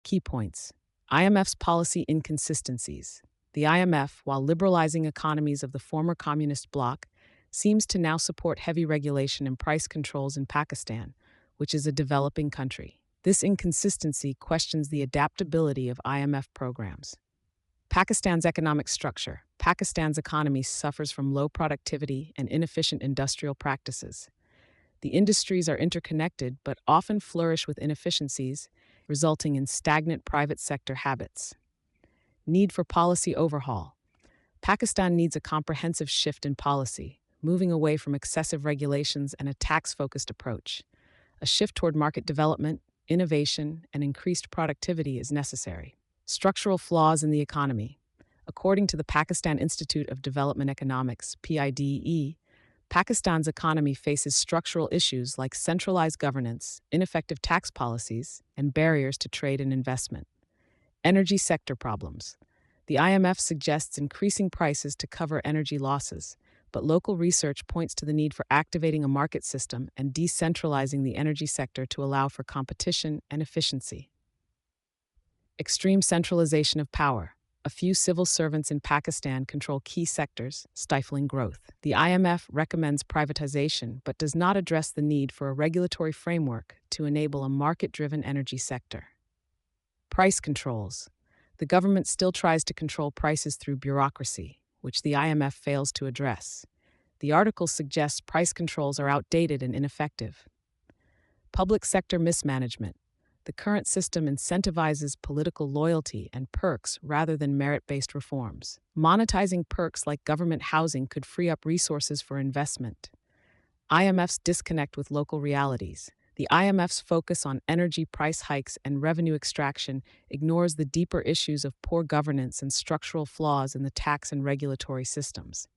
Key points. IMF's policy inconsistencies. The IMF, while liberalizing economies of the former communist bloc, seems to now support heavy regulation and price controls in Pakistan, which is a developing country. This inconsistency questions the adaptability of IMF programs. Pakistan's economic structure. Pakistan's economy suffers from low productivity and inefficient industrial practices. The industries are interconnected but often flourish with inefficiencies, resulting in stagnant private sector habits. Need for policy overhaul. Pakistan needs a comprehensive shift in policy, moving away from excessive regulations and a tax-focused approach. A shift toward market development, innovation, and increased productivity is necessary. Structural flaws in the economy. According to the Pakistan Institute of Development Economics, PIDE, Pakistan's economy faces structural issues like centralized governance, ineffective tax policies, and barriers to trade and investment. Energy sector problems. The IMF suggests increasing prices to cover energy losses, but local research points to the need for activating a market system and decentralizing the energy sector to allow for competition and efficiency. Extreme centralization of power. A few civil servants in Pakistan control key sectors, stifling growth. The IMF recommends privatization but does not address the need for a regulatory framework to enable a market-driven energy sector. Price controls. The government still tries to control prices through bureaucracy, which the IMF fails to address. The article suggests price controls are outdated and ineffective. Public sector mismanagement. The current system incentivizes political loyalty and perks rather than merit-based reforms. Monetizing perks like government housing could free up resources for investment. IMF's disconnect with local realities. The IMF's focus on energy price hikes and revenue extraction ignores the deeper issues of poor governance and structural flaws in the tax and regulatory systems.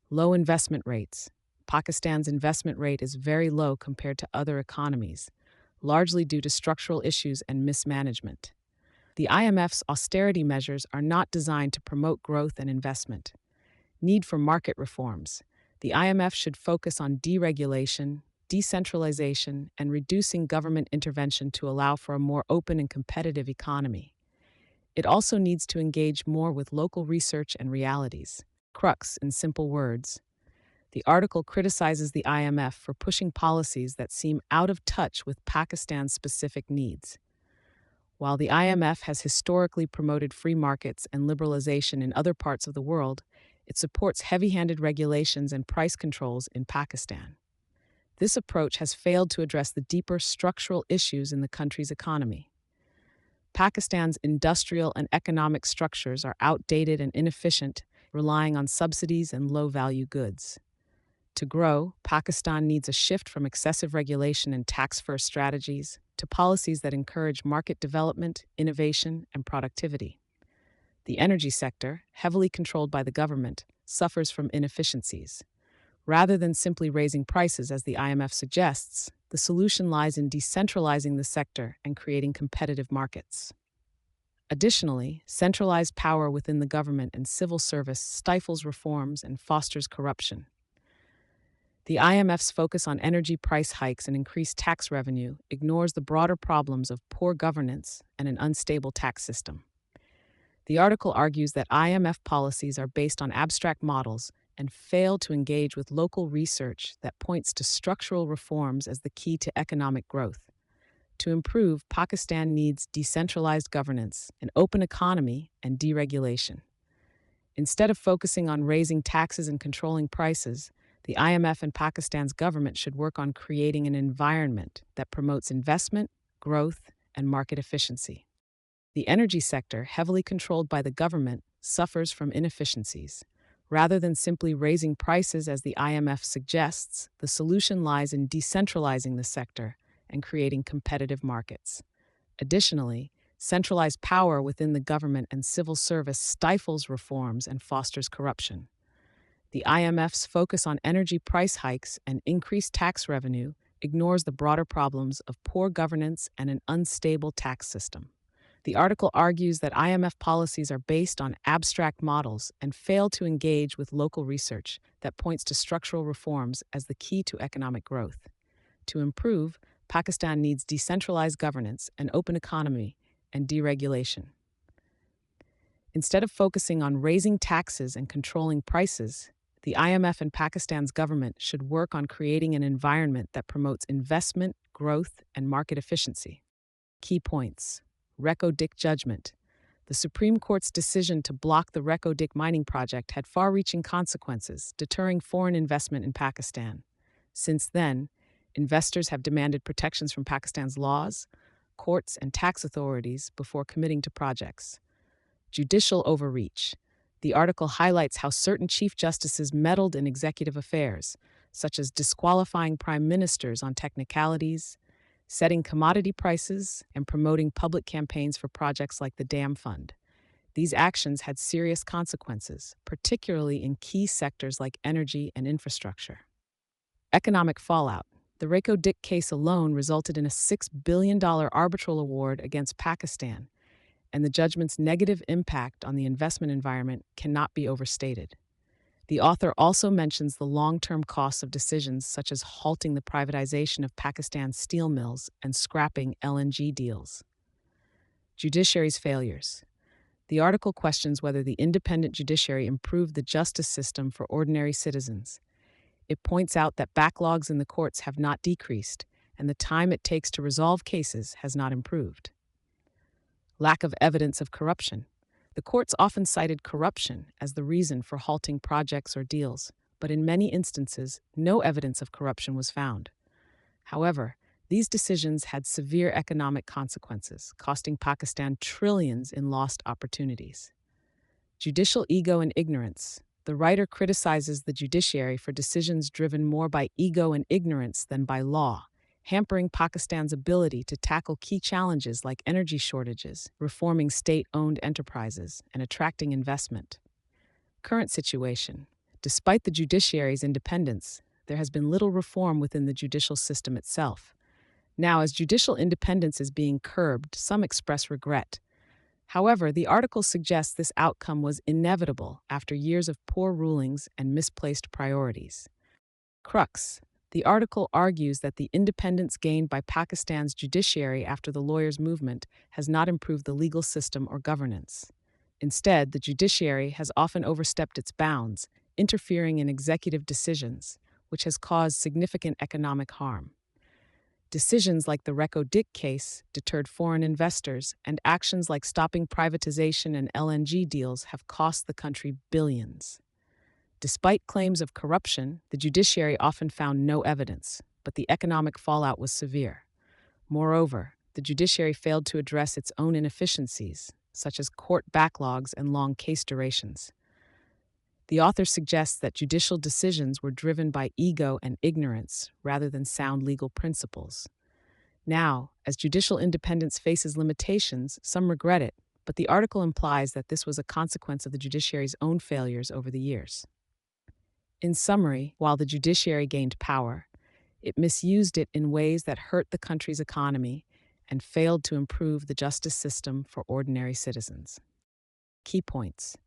Low investment rates. Pakistan's investment rate is very low compared to other economies, largely due to structural issues and mismanagement. The IMF's austerity measures are not designed to promote growth and investment. Need for market reforms. The IMF should focus on deregulation, decentralization, and reducing government intervention to allow for a more open and competitive economy. It also needs to engage more with local research and realities. Crux, in simple words. The article criticizes the IMF for pushing policies that seem out of touch with Pakistan's specific needs. While the IMF has historically promoted free markets and liberalization in other parts of the world, it supports heavy-handed regulations and price controls in Pakistan. This approach has failed to address the deeper structural issues in the country's economy. Pakistan's industrial and economic structures are outdated and inefficient, relying on subsidies and low-value goods. To grow, Pakistan needs a shift from excessive regulation and tax-first strategies to policies that encourage market development, innovation, and productivity. The energy sector, heavily controlled by the government, suffers from inefficiencies. Rather than simply raising prices as the IMF suggests, the solution lies in decentralizing the sector and creating competitive markets. Additionally, centralized power within the government and civil service stifles reforms and fosters corruption. The IMF's focus on energy price hikes and increased tax revenue ignores the broader problems of poor governance and an unstable tax system. The article argues that IMF policies are based on abstract models and fail to engage with local research that points to structural reforms as the key to economic growth. To improve, Pakistan needs decentralized governance, an open economy, and deregulation. Instead of focusing on raising taxes and controlling prices, the IMF and Pakistan's government should work on creating an environment that promotes investment, growth, and market efficiency. The energy sector, heavily controlled by the government, suffers from inefficiencies. Rather than simply raising prices as the IMF suggests, the solution lies in decentralizing the sector and creating competitive markets. Additionally, centralized power within the government and civil service stifles reforms and fosters corruption. The IMF's focus on energy price hikes and increased tax revenue ignores the broader problems of poor governance and an unstable tax system. The article argues that IMF policies are based on abstract models and fail to engage with local research that points to structural reforms as the key to economic growth. To improve, Pakistan needs decentralized governance, an open economy, and deregulation. Instead of focusing on raising taxes and controlling prices, the IMF and Pakistan's government should work on creating an environment that promotes investment, growth, and market efficiency. Key points. Reko Diq judgment. The Supreme Court's decision to block the Reko Diq mining project had far-reaching consequences, deterring foreign investment in Pakistan. Since then, investors have demanded protections from Pakistan's laws, courts, and tax authorities before committing to projects. Judicial overreach. The article highlights how certain chief justices meddled in executive affairs, such as disqualifying prime ministers on technicalities, setting commodity prices, and promoting public campaigns for projects like the Dam Fund. These actions had serious consequences, particularly in key sectors like energy and infrastructure. Economic fallout. The Reko Diq case alone resulted in a $6 billion arbitral award against Pakistan, and the judgment's negative impact on the investment environment cannot be overstated. The author also mentions the long-term costs of decisions such as halting the privatization of Pakistan's steel mills and scrapping LNG deals. Judiciary's failures. The article questions whether the independent judiciary improved the justice system for ordinary citizens. It points out that backlogs in the courts have not decreased, and the time it takes to resolve cases has not improved. Lack of evidence of corruption. The courts often cited corruption as the reason for halting projects or deals, but in many instances, no evidence of corruption was found. However, these decisions had severe economic consequences, costing Pakistan trillions in lost opportunities. Judicial ego and ignorance. The writer criticizes the judiciary for decisions driven more by ego and ignorance than by law, hampering Pakistan's ability to tackle key challenges like energy shortages, reforming state-owned enterprises, and attracting investment. Current situation. Despite the judiciary's independence, there has been little reform within the judicial system itself. Now, as judicial independence is being curbed, some express regret. However, the article suggests this outcome was inevitable after years of poor rulings and misplaced priorities. Crux. The article argues that the independence gained by Pakistan's judiciary after the lawyers' movement has not improved the legal system or governance. Instead, the judiciary has often overstepped its bounds, interfering in executive decisions, which has caused significant economic harm. Decisions like the Reko Diq case deterred foreign investors, and actions like stopping privatization and LNG deals have cost the country billions. Despite claims of corruption, the judiciary often found no evidence, but the economic fallout was severe. Moreover, the judiciary failed to address its own inefficiencies, such as court backlogs and long case durations. The author suggests that judicial decisions were driven by ego and ignorance rather than sound legal principles. Now, as judicial independence faces limitations, some regret it, but the article implies that this was a consequence of the judiciary's own failures over the years. In summary, while the judiciary gained power, it misused it in ways that hurt the country's economy and failed to improve the justice system for ordinary citizens. Key points.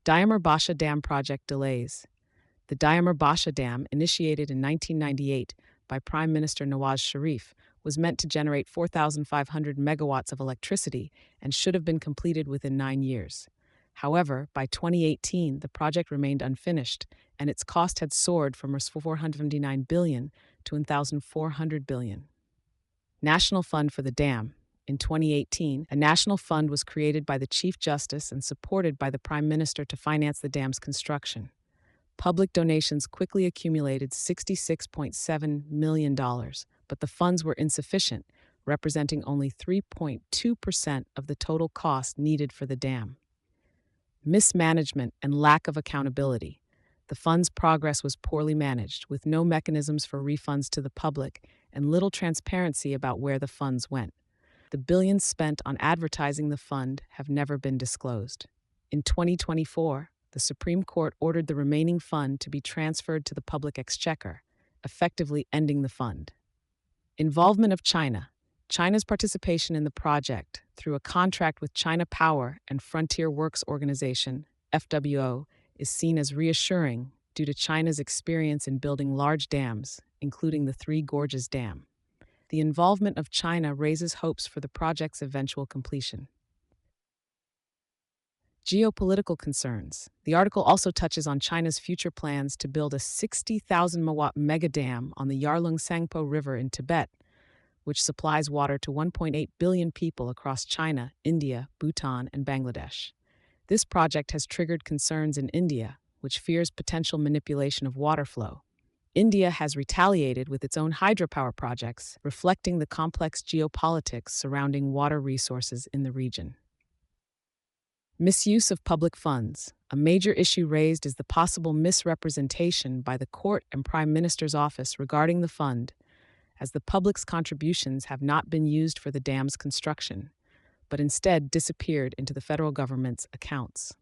Diamer Basha Dam project delays. The Diamer Basha Dam, initiated in 1998 by Prime Minister Nawaz Sharif, was meant to generate 4,500 megawatts of electricity and should have been completed within 9 years. However, by 2018, the project remained unfinished, and its cost had soared from $479 billion to $1,400 billion. National Fund for the Dam. In 2018, a national fund was created by the Chief Justice and supported by the Prime Minister to finance the dam's construction. Public donations quickly accumulated $66.7 million, but the funds were insufficient, representing only 3.2% of the total cost needed for the dam. Mismanagement and lack of accountability. The fund's progress was poorly managed, with no mechanisms for refunds to the public and little transparency about where the funds went. The billions spent on advertising the fund have never been disclosed. In 2024, the Supreme Court ordered the remaining fund to be transferred to the public exchequer, effectively ending the fund. Involvement of China. China's participation in the project through a contract with China Power and Frontier Works Organization, FWO, is seen as reassuring due to China's experience in building large dams, including the Three Gorges Dam. the involvement of China raises hopes for the project's eventual completion. Geopolitical concerns. The article also touches on China's future plans to build a 60,000 megawatt mega dam on the Yarlung Sangpo River in Tibet, which supplies water to 1.8 billion people across China, India, Bhutan, and Bangladesh. This project has triggered concerns in India, which fears potential manipulation of water flow. India has retaliated with its own hydropower projects, reflecting the complex geopolitics surrounding water resources in the region. Misuse of public funds. A major issue raised is the possible misrepresentation by the court and Prime Minister's office regarding the fund, as the public's contributions have not been used for the dam's construction, but instead disappeared into the federal government's accounts.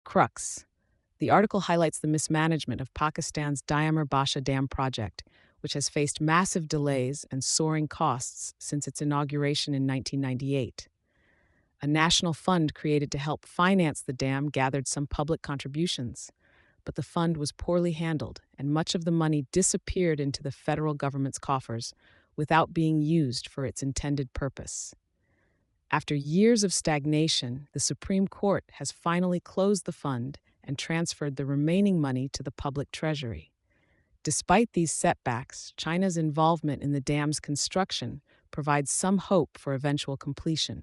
Crux. The article highlights the mismanagement of Pakistan's Diamer Basha Dam project, which has faced massive delays and soaring costs since its inauguration in 1998. A national fund created to help finance the dam gathered some public contributions, but the fund was poorly handled, and much of the money disappeared into the federal government's coffers without being used for its intended purpose. After years of stagnation, the Supreme Court has finally closed the fund and transferred the remaining money to the public treasury. Despite these setbacks, China's involvement in the dam's construction provides some hope for eventual completion.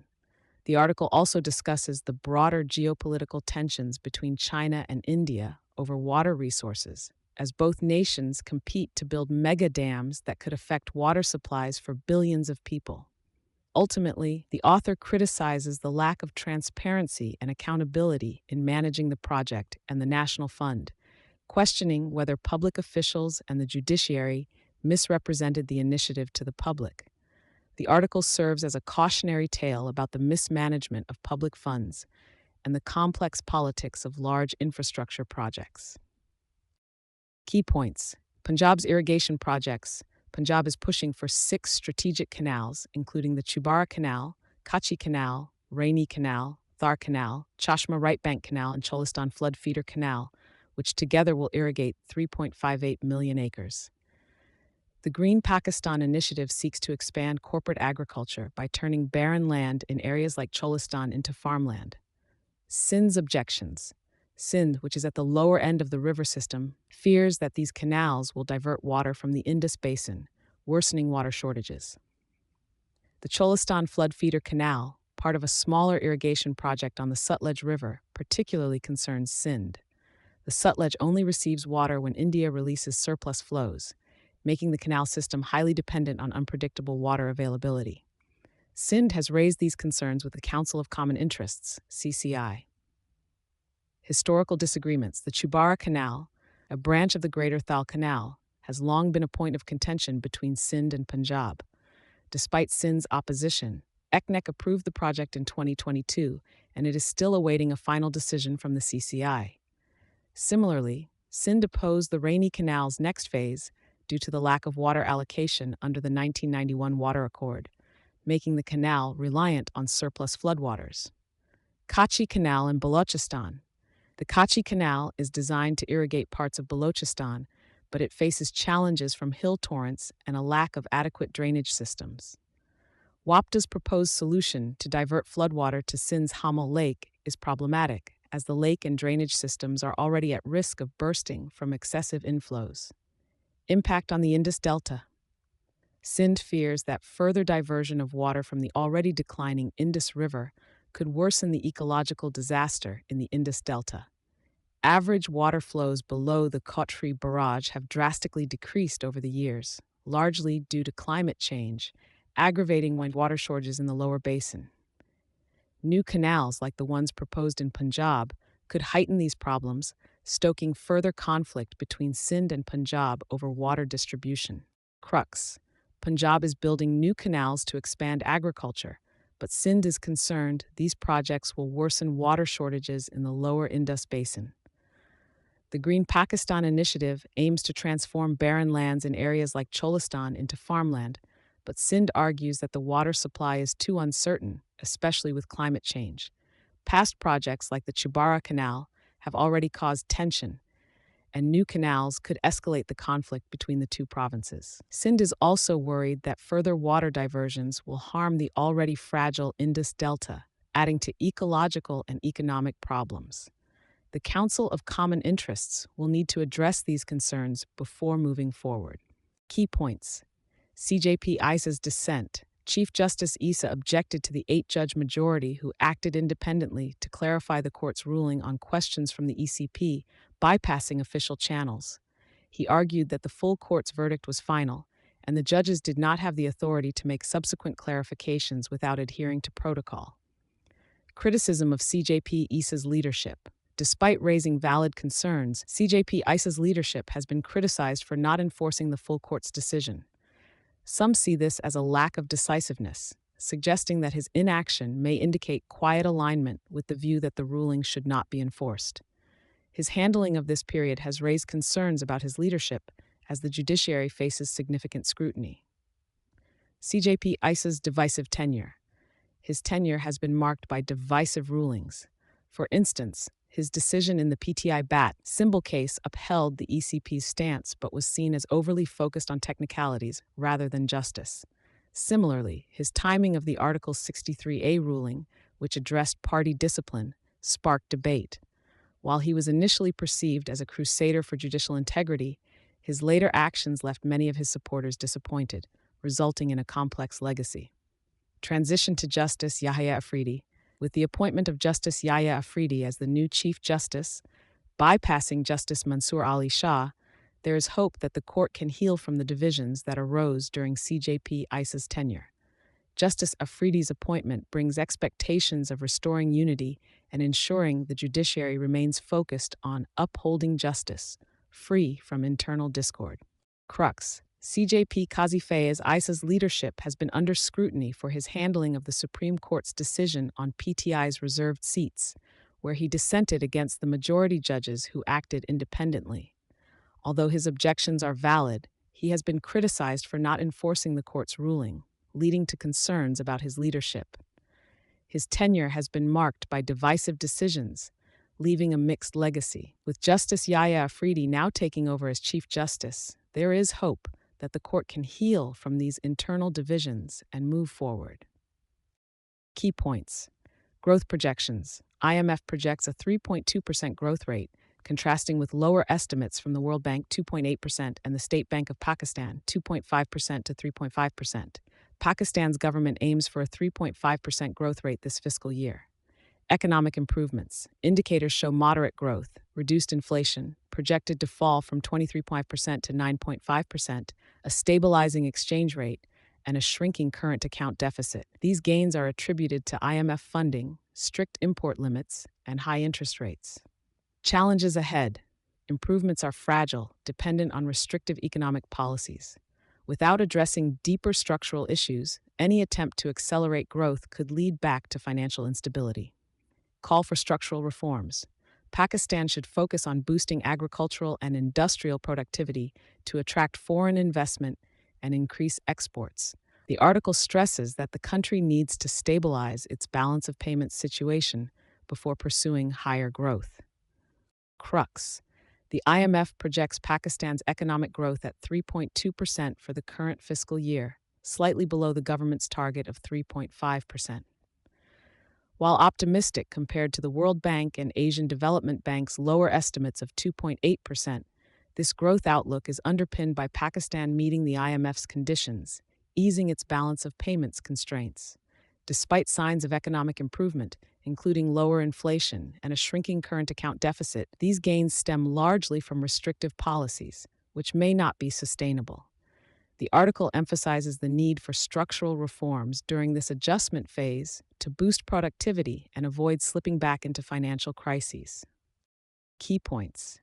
The article also discusses the broader geopolitical tensions between China and India over water resources, as both nations compete to build mega dams that could affect water supplies for billions of people. Ultimately, the author criticizes the lack of transparency and accountability in managing the project and the national fund, questioning whether public officials and the judiciary misrepresented the initiative to the public. The article serves as a cautionary tale about the mismanagement of public funds and the complex politics of large infrastructure projects. Key points. Punjab's irrigation projects. Punjab is pushing for 6 strategic canals, including the Chubara Canal, Kachi Canal, Raini Canal, Thar Canal, Chashma Right Bank Canal, and Cholistan Flood Feeder Canal, which together will irrigate 3.58 million acres. The Green Pakistan initiative seeks to expand corporate agriculture by turning barren land in areas like Cholistan into farmland. Sindh's objections. Sindh, which is at the lower end of the river system, fears that these canals will divert water from the Indus Basin, worsening water shortages. The Cholistan Flood Feeder Canal, part of a smaller irrigation project on the Sutlej River, particularly concerns Sindh. The Sutlej only receives water when India releases surplus flows, making the canal system highly dependent on unpredictable water availability. Sindh has raised these concerns with the Council of Common Interests, CCI. Historical disagreements. The Chubara Canal, a branch of the Greater Thal Canal, has long been a point of contention between Sindh and Punjab. Despite Sindh's opposition, ECNEC approved the project in 2022, and it is still awaiting a final decision from the CCI. Similarly, Sindh opposed the Raini Canal's next phase due to the lack of water allocation under the 1991 Water Accord, making the canal reliant on surplus floodwaters. Kachi Canal in Balochistan. The Kachi Canal is designed to irrigate parts of Balochistan, but it faces challenges from hill torrents and a lack of adequate drainage systems. WAPDA's proposed solution to divert floodwater to Sindh's Hamal Lake is problematic, as the lake and drainage systems are already at risk of bursting from excessive inflows. Impact on the Indus Delta. Sindh fears that further diversion of water from the already declining Indus River could worsen the ecological disaster in the Indus Delta. Average water flows below the Kotri Barrage have drastically decreased over the years, largely due to climate change, aggravating water shortages in the lower basin. New canals like the ones proposed in Punjab could heighten these problems, stoking further conflict between Sindh and Punjab over water distribution. Crux. Punjab is building new canals to expand agriculture, but Sindh is concerned these projects will worsen water shortages in the lower Indus Basin. The Green Pakistan initiative aims to transform barren lands in areas like Cholistan into farmland, but Sindh argues that the water supply is too uncertain, especially with climate change. Past projects like the Chubara Canal have already caused tension, and new canals could escalate the conflict between the two provinces. Sindh is also worried that further water diversions will harm the already fragile Indus Delta, adding to ecological and economic problems. The Council of Common Interests will need to address these concerns before moving forward. Key points: CJP ISA's dissent. Chief Justice Issa objected to the 8-judge majority who acted independently to clarify the court's ruling on questions from the ECP, bypassing official channels. He argued that the full court's verdict was final, and the judges did not have the authority to make subsequent clarifications without adhering to protocol. Criticism of CJP ISA's leadership. Despite raising valid concerns, CJP ISA's leadership has been criticized for not enforcing the full court's decision. Some see this as a lack of decisiveness, suggesting that his inaction may indicate quiet alignment with the view that the ruling should not be enforced. His handling of this period has raised concerns about his leadership as the judiciary faces significant scrutiny. CJP ISA's divisive tenure. His tenure has been marked by divisive rulings. For instance, his decision in the PTI BAT symbol case upheld the ECP's stance but was seen as overly focused on technicalities rather than justice. Similarly, his timing of the Article 63A ruling, which addressed party discipline, sparked debate. While he was initially perceived as a crusader for judicial integrity, his later actions left many of his supporters disappointed, resulting in a complex legacy. Transition to Justice Yahya Afridi. With the appointment of Justice Yahya Afridi as the new Chief Justice, bypassing Justice Mansour Ali Shah, there is hope that the court can heal from the divisions that arose during CJP ISA's tenure. Justice Afridi's appointment brings expectations of restoring unity and ensuring the judiciary remains focused on upholding justice, free from internal discord. Crux. CJP Kazi Fayez ISA's leadership has been under scrutiny for his handling of the Supreme Court's decision on PTI's reserved seats, where he dissented against the majority judges who acted independently. Although his objections are valid, he has been criticized for not enforcing the court's ruling, leading to concerns about his leadership. His tenure has been marked by divisive decisions, leaving a mixed legacy. With Justice Yahya Afridi now taking over as Chief Justice, there is hope that the court can heal from these internal divisions and move forward. Key points. Growth projections. IMF projects a 3.2% growth rate, contrasting with lower estimates from the World Bank 2.8% and the State Bank of Pakistan 2.5% to 3.5%. Pakistan's government aims for a 3.5% growth rate this fiscal year. Economic improvements. Indicators show moderate growth, reduced inflation, projected to fall from 23.5% to 9.5%, a stabilizing exchange rate, and a shrinking current account deficit. These gains are attributed to IMF funding, strict import limits, and high interest rates. Challenges ahead. Improvements are fragile, dependent on restrictive economic policies. Without addressing deeper structural issues, any attempt to accelerate growth could lead back to financial instability. Call for structural reforms. Pakistan should focus on boosting agricultural and industrial productivity to attract foreign investment and increase exports. The article stresses that the country needs to stabilize its balance of payments situation before pursuing higher growth. Crux. The IMF projects Pakistan's economic growth at 3.2% for the current fiscal year, slightly below the government's target of 3.5%. While optimistic compared to the World Bank and Asian Development Bank's lower estimates of 2.8%, this growth outlook is underpinned by Pakistan meeting the IMF's conditions, easing its balance of payments constraints. Despite signs of economic improvement, including lower inflation and a shrinking current account deficit, these gains stem largely from restrictive policies, which may not be sustainable. The article emphasizes the need for structural reforms during this adjustment phase to boost productivity and avoid slipping back into financial crises. Key points.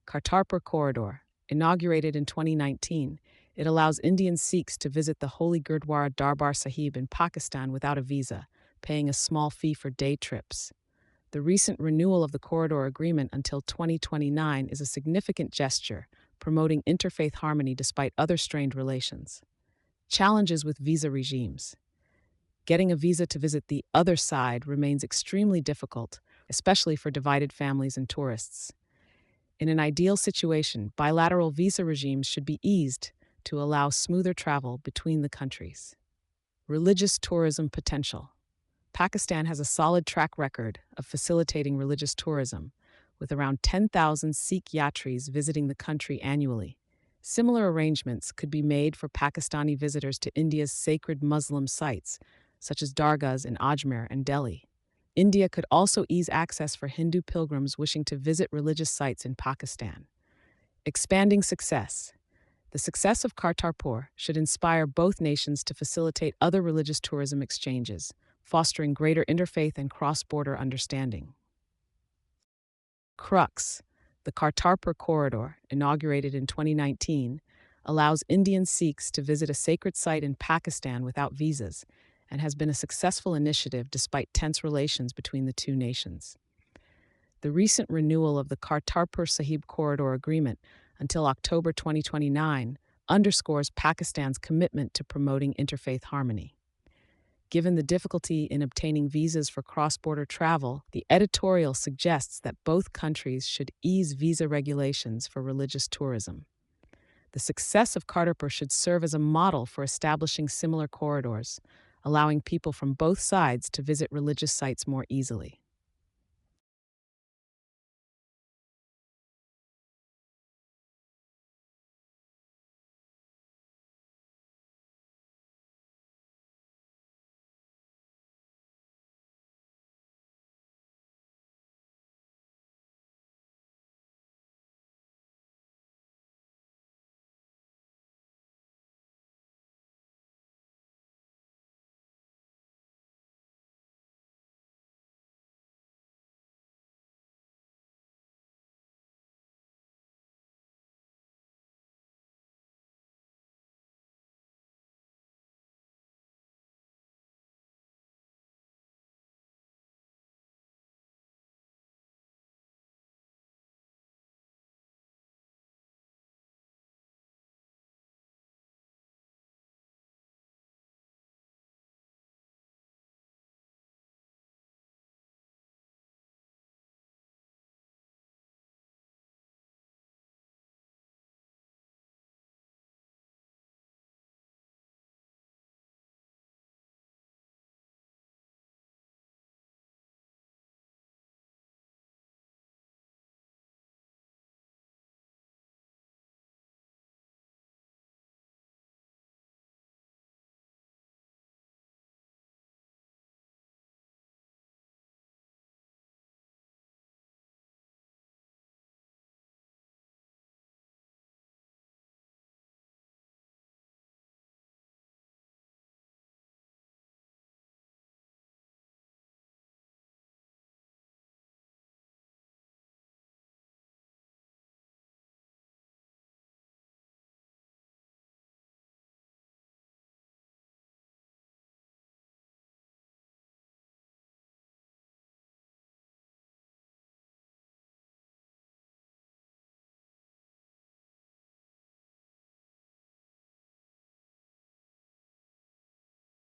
Kartarpur Corridor. Inaugurated in 2019, it allows Indian Sikhs to visit the holy Gurdwara Darbar Sahib in Pakistan without a visa, paying a small fee for day trips. The recent renewal of the corridor agreement until 2029 is a significant gesture, promoting interfaith harmony despite other strained relations. Challenges with visa regimes. Getting a visa to visit the other side remains extremely difficult, especially for divided families and tourists. In an ideal situation, bilateral visa regimes should be eased to allow smoother travel between the countries. Religious tourism potential. Pakistan has a solid track record of facilitating religious tourism, with around 10,000 Sikh yatris visiting the country annually. Similar arrangements could be made for Pakistani visitors to India's sacred Muslim sites, such as dargahs in Ajmer and Delhi. India could also ease access for Hindu pilgrims wishing to visit religious sites in Pakistan. Expanding success. The success of Kartarpur should inspire both nations to facilitate other religious tourism exchanges, fostering greater interfaith and cross-border understanding. Crux. The Kartarpur Corridor, inaugurated in 2019, allows Indian Sikhs to visit a sacred site in Pakistan without visas and has been a successful initiative despite tense relations between the two nations. The recent renewal of the Kartarpur Sahib Corridor Agreement until October 2029 underscores Pakistan's commitment to promoting interfaith harmony. Given the difficulty in obtaining visas for cross-border travel, the editorial suggests that both countries should ease visa regulations for religious tourism. The success of Kartarpur should serve as a model for establishing similar corridors, allowing people from both sides to visit religious sites more easily.